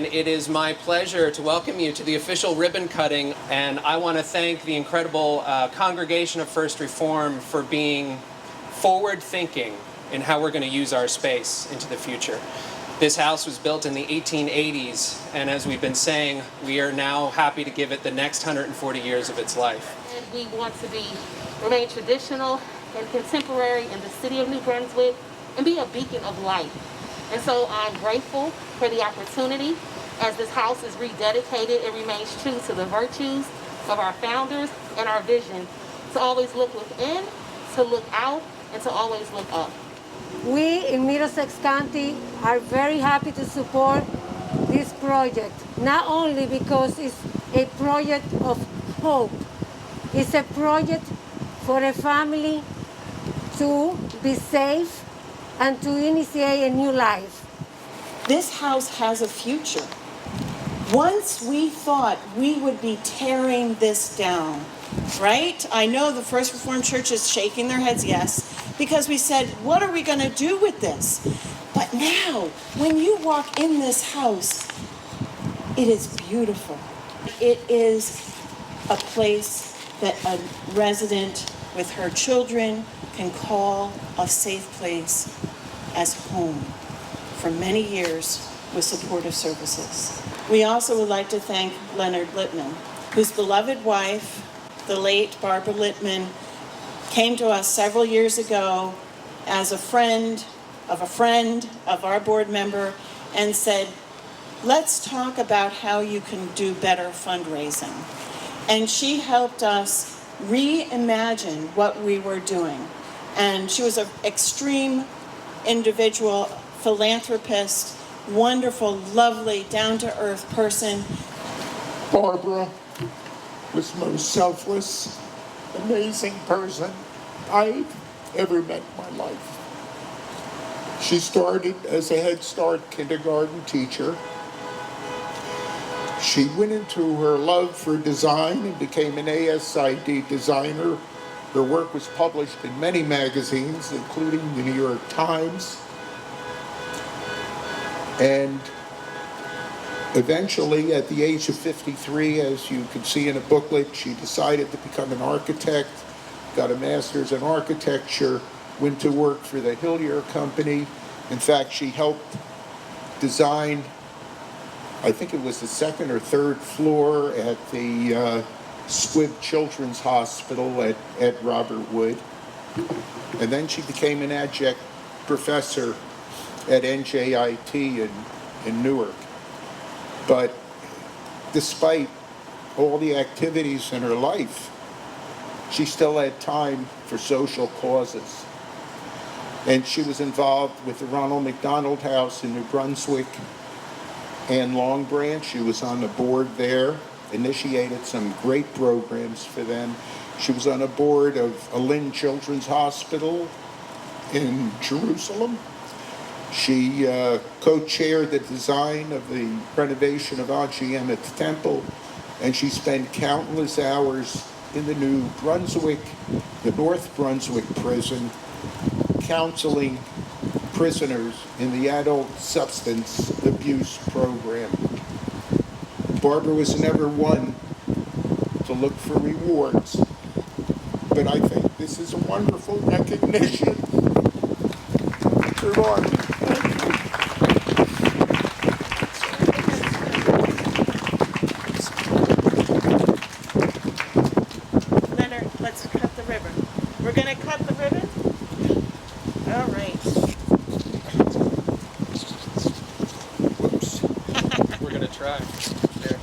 It is my pleasure to welcome you to the official ribbon cutting, and I want to thank the incredible congregation of First Reform for being forward-thinking in how we're going to use our space into the future. This house was built in the 1880s, and as we've been saying, we are now happy to give it the next 140 years of its life. And we want to remain traditional and contemporary in the city of New Brunswick and be a beacon of light. And so I'm grateful for the opportunity as this house is rededicated and remains true to the virtues of our founders and our vision to always look within, to look out, and to always look up. We in Middlesex County are very happy to support this project, not only because it's a project of hope, it's a project for a family to be safe and to initiate a new life. This house has a future. Once we thought we would be tearing this down, right? I know the First Reformed Church is shaking their heads, yes, because we said, what are we going to do with this? But now, when you walk in this house, it is beautiful. It is a place that a resident with her children can call a safe place as home for many years with supportive services. We also would like to thank Leonard Littman, whose beloved wife, the late Barbara Littman, came to us several years ago as a friend of our board member and said, let's talk about how you can do better fundraising. And she helped us reimagine what we were doing. And she was an extreme individual, philanthropist, wonderful, lovely, down-to-earth person. Barbara was the most selfless, amazing person I've ever met in my life. She started as a Head Start kindergarten teacher. She went into her love for design and became an ASID designer. Her work was published in many magazines, including the New York Times. And eventually, at the age of 53, as you can see in a booklet, she decided to become an architect, got a master's in architecture, went to work for the Hillier Company. In fact, she helped design, I think it was the second or third floor at the Squibb Children's Hospital at Robert Wood. And then she became an adjunct professor at NJIT in Newark. But despite all the activities in her life, she still had time for social causes. And she was involved with the Ronald McDonald House in New Brunswick and Long Branch. She was on the board there, initiated some great programs for them. She was on a board of Lynn Children's Hospital in Jerusalem. She co-chaired the design of the renovation of Auntie Emmett's Temple, and she spent countless hours in the New Brunswick, the North Brunswick prison, counseling prisoners in the adult substance abuse program. Barbara was never one to look for rewards, but I think this is a wonderful recognition for Barbara. Leonard, let's cut the ribbon. We're going to cut the ribbon? All right. Whoops. We're going to try. Here.